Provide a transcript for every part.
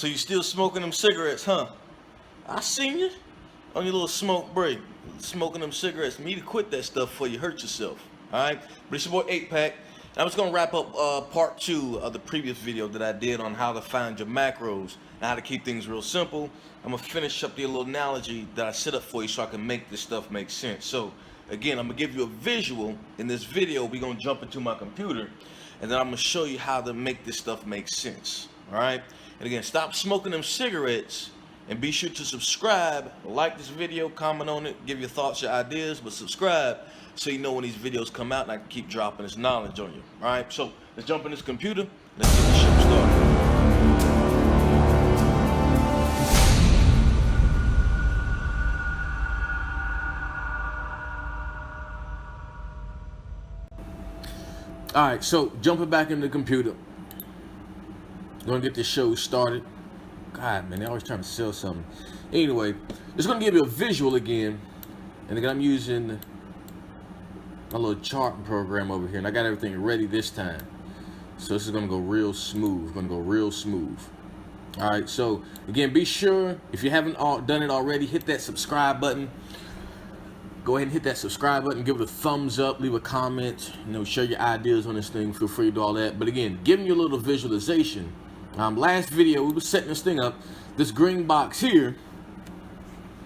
So you still smoking them cigarettes, huh? I seen you on your little smoke break, smoking them cigarettes. You need to quit that stuff before you hurt yourself. All right, but it's your boy 8-Pack. I'm just gonna wrap up part 2 of the previous video that I did on how to find your macros and how to keep things real simple. I'm gonna finish up the little analogy that I set up for you so I can make this stuff make sense. So again, I'm gonna give you a visual. In this video, we're gonna jump into my computer and then I'm gonna show you how to make this stuff make sense. All right, and again, stop smoking them cigarettes. And be sure to subscribe, like this video, comment on it, give your thoughts, your ideas, but subscribe so you know when these videos come out and I can keep dropping this knowledge on you. All right, so let's jump in this computer. Let's get the show started. All right, so jumping back into the computer. Gonna get this show started. God, man, they're always trying to sell something. Anyway, just gonna give you a visual again. And again, I'm using a little charting program over here. And I got everything ready this time. So this is gonna go real smooth. All right, so again, be sure, if you haven't done it already, hit that subscribe button. Go ahead and hit that subscribe button. Give it a thumbs up. Leave a comment. Share your ideas on this thing. Feel free to do all that. But again, giving you a little visualization. Last video, we were setting this thing up. This green box here,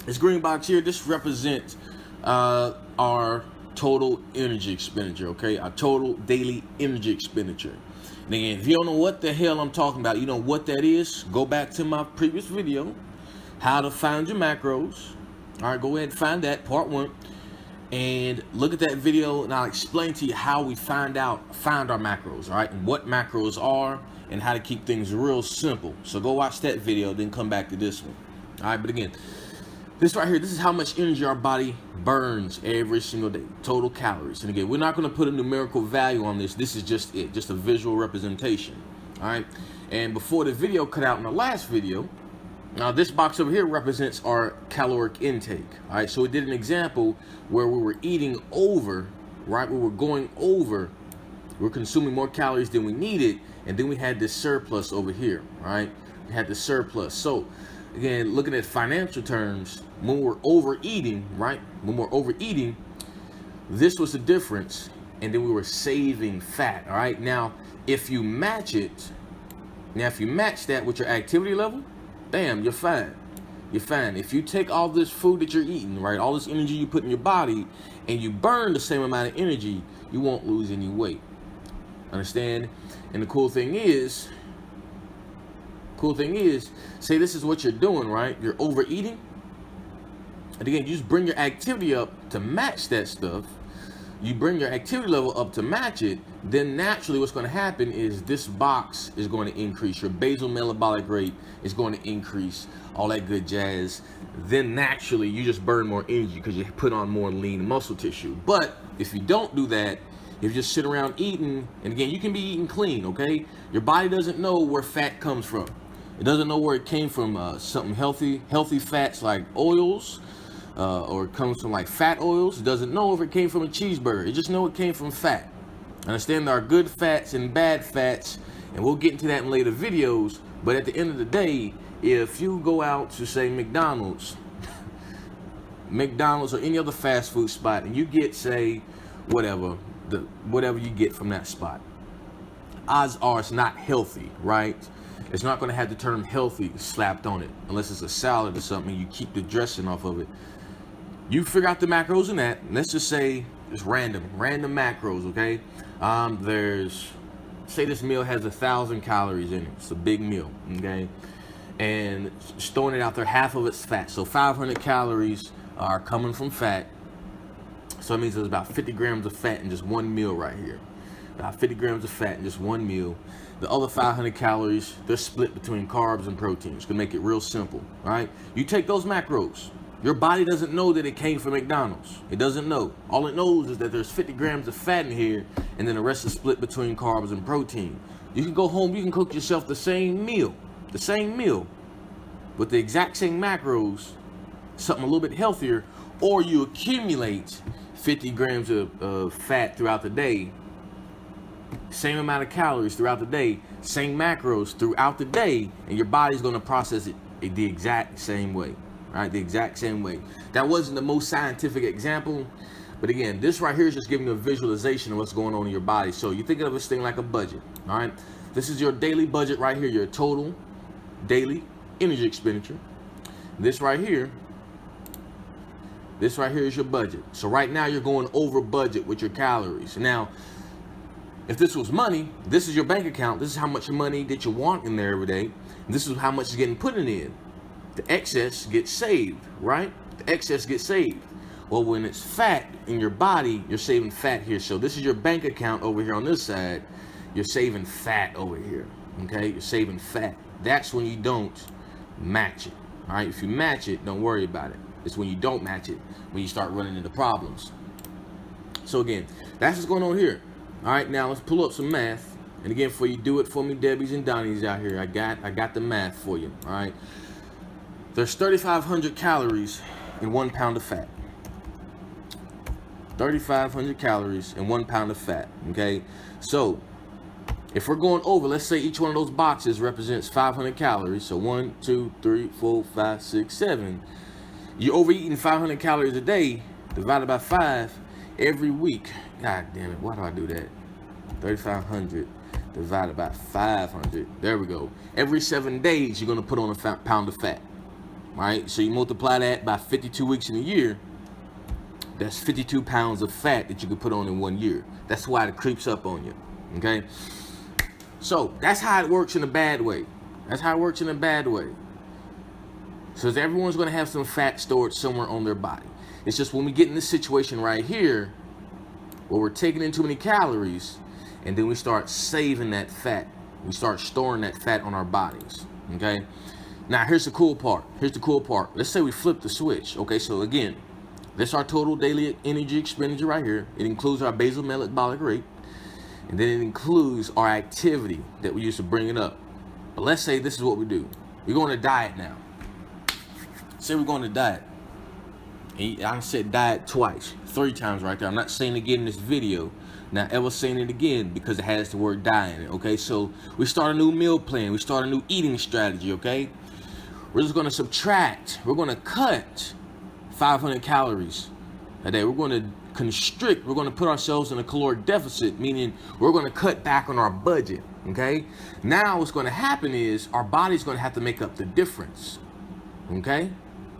this represents our total energy expenditure, okay? Our total daily energy expenditure. And again, if you don't know what the hell I'm talking about, you know what that is, go back to my previous video, how to find your macros. All right, go ahead and find that, part 1. And look at that video, and I'll explain to you how we find our macros, all right? And what macros are, and how to keep things real simple. So go watch that video, then come back to this one. All right, but again, this right here, this is how much energy our body burns every single day, total calories. And again, we're not gonna put a numerical value on this. This is just it, just a visual representation, all right? And before the video cut out in the last video, now this box over here represents our caloric intake, all right? So we did an example where we were eating over, right? We were going over, we're consuming more calories than we needed, and then we had this surplus over here, right? We had the surplus. So again, looking at financial terms, when we're overeating, right? When we're overeating, this was the difference, and then we were saving fat, all right? Now, if you match that with your activity level, bam, you're fine. You're fine. If you take all this food that you're eating, right, all this energy you put in your body, and you burn the same amount of energy, you won't lose any weight. Understand? And the cool thing is, say this is what you're doing, right? You're overeating. And again, you just bring your activity up to match that stuff. You bring your activity level up to match it, then naturally what's going to happen is this box is going to increase. Your basal metabolic rate is going to increase, all that good jazz. Then naturally you just burn more energy because you put on more lean muscle tissue. But if you don't do that, if you just sit around eating, and again, you can be eating clean, okay? Your body doesn't know where fat comes from. It doesn't know where it came from, something healthy fats like oils, or it comes from like fat oils. It doesn't know if it came from a cheeseburger. It just knows it came from fat. Understand there are good fats and bad fats, and we'll get into that in later videos. But at the end of the day, if you go out to say McDonald's or any other fast food spot, and you get, say, whatever you get from that spot, odds are it's not healthy, right? It's not going to have the term healthy slapped on it unless it's a salad or something. You keep the dressing off of it. You figure out the macros in that. Let's just say it's random macros, okay? Say this meal has 1,000 calories in it. It's a big meal, okay? And just throwing it out there, half of it's fat. So 500 calories are coming from fat. So it means there's about 50 grams of fat in just one meal right here. About 50 grams of fat in just one meal. The other 500 calories, they're split between carbs and proteins. Gonna make it real simple, all right? You take those macros. Your body doesn't know that it came from McDonald's. It doesn't know. All it knows is that there's 50 grams of fat in here, and then the rest is split between carbs and protein. You can go home, you can cook yourself the same meal, with the exact same macros, something a little bit healthier, or you accumulate 50 grams of fat throughout the day, same amount of calories throughout the day, same macros throughout the day, and your body's going to process it the exact same way, right? The exact same way. That wasn't the most scientific example, but again, this right here is just giving you a visualization of what's going on in your body. So you think of this thing like a budget, all right? This is your daily budget right here, your total daily energy expenditure. This right here is your budget. So right now you're going over budget with your calories. Now, if this was money, this is your bank account. This is how much money that you want in there every day. And this is how much is getting put in. The excess gets saved, right? The excess gets saved. Well, when it's fat in your body, you're saving fat here. So this is your bank account over here on this side. You're saving fat over here, okay? You're saving fat. That's when you don't match it, all right? If you match it, don't worry about it. It's when you don't match it, when you start running into problems. So again, that's what's going on here. All right, now let's pull up some math. And again, for you do it for me, Debbie's and Donnie's out here, I got the math for you, all right? There's 3,500 calories in 1 pound of fat. 3,500 calories in 1 pound of fat, okay? So if we're going over, let's say each one of those boxes represents 500 calories. So 1, 2, 3, 4, 5, 6, 7. You're overeating 500 calories a day divided by 5 every week. God damn it, why do I do that? 3,500 divided by 500. There we go. Every 7 days, you're going to put on a pound of fat. All right, so you multiply that by 52 weeks in a year. That's 52 pounds of fat that you could put on in 1 year. That's why it creeps up on you, okay? So that's how it works in a bad way. That's how it works in a bad way. So everyone's going to have some fat stored somewhere on their body. It's just when we get in this situation right here, where we're taking in too many calories, and then we start saving that fat. We start storing that fat on our bodies, okay? Now, here's the cool part. Here's the cool part. Let's say we flip the switch, okay? So again, this is our total daily energy expenditure right here. It includes our basal metabolic rate, and then it includes our activity that we use to bring it up. But let's say this is what we do. We're going to diet now. Say we're going to diet. And I said diet twice, 3 times right there. I'm not saying it again in this video. Not ever saying it again because it has the word diet in it, okay? So we start a new meal plan. We start a new eating strategy, okay? We're just going to subtract. We're going to cut 500 calories a day. We're going to constrict. We're going to put ourselves in a caloric deficit, meaning we're going to cut back on our budget, okay? Now what's going to happen is our body's going to have to make up the difference, okay?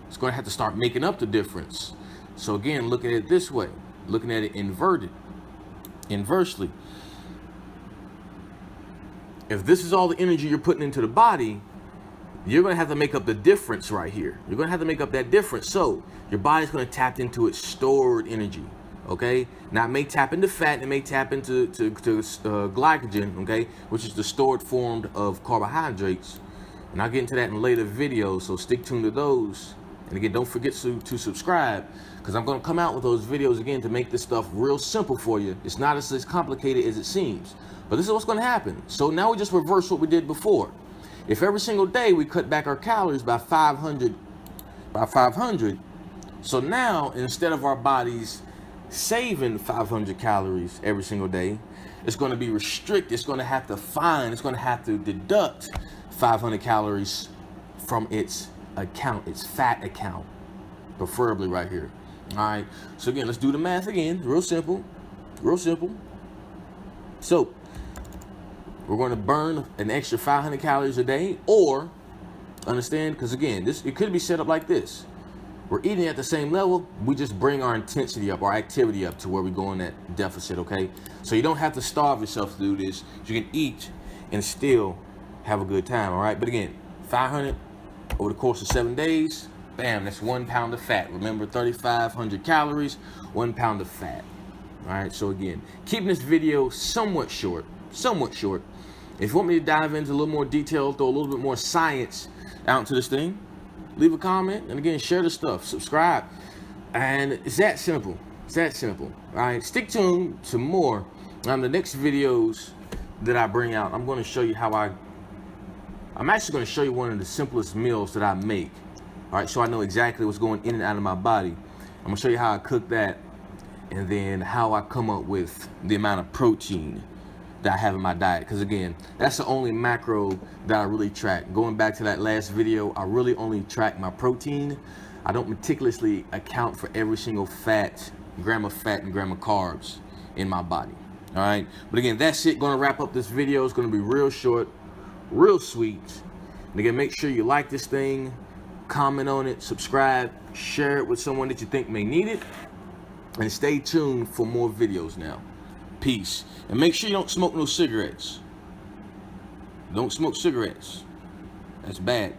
It's going to have to start making up the difference. So again, looking at it this way, looking at it inversely. If this is all the energy you're putting into the body, you're going to have to make up the difference right here. You're going to have to make up that difference. So your body's going to tap into its stored energy, okay? Now it may tap into fat, it may tap into glycogen, okay, which is the stored form of carbohydrates. And I'll get into that in later videos, so stick tuned to those. And again, don't forget to subscribe, because I'm going to come out with those videos again to make this stuff real simple for you. It's not as complicated as it seems. But this is what's going to happen. So now we just reverse what we did before. If every single day we cut back our calories by 500, so now instead of our bodies saving 500 calories every single day, it's going to be restricted. It's going to have to deduct 500 calories from its account, its fat account, preferably right here. All right, so again, let's do the math again. Real simple. So we're going to burn an extra 500 calories a day, or understand, because again, it could be set up like this. We're eating at the same level, we just bring our intensity up, our activity up to where we go in that deficit, okay? So you don't have to starve yourself to do this. You can eat and still have a good time, all right? But again, 500 over the course of 7 days, bam, that's 1 pound of fat. Remember, 3,500 calories, 1 pound of fat. All right, so again, keeping this video somewhat short. If you want me to dive into a little more detail, throw a little bit more science out into this thing, leave a comment, and again, share the stuff, subscribe, and it's that simple. All right, stick tuned to more on the next videos that I bring out. I'm going to show you I'm actually going to show you one of the simplest meals that I make. All right, so I know exactly what's going in and out of my body. I'm going to show you how I cook that, and then how I come up with the amount of protein that I have in my diet. Because again, that's the only macro that I really track. Going back to that last video, I really only track my protein. I don't meticulously account for every single gram of fat and gram of carbs in my body. All right, but again, that's it. Gonna wrap up this video. It's gonna be real short, real sweet. And again, make sure you like this thing, comment on it, subscribe, share it with someone that you think may need it, and stay tuned for more videos now. Peace. And make sure you don't smoke no cigarettes. Don't smoke cigarettes. That's bad.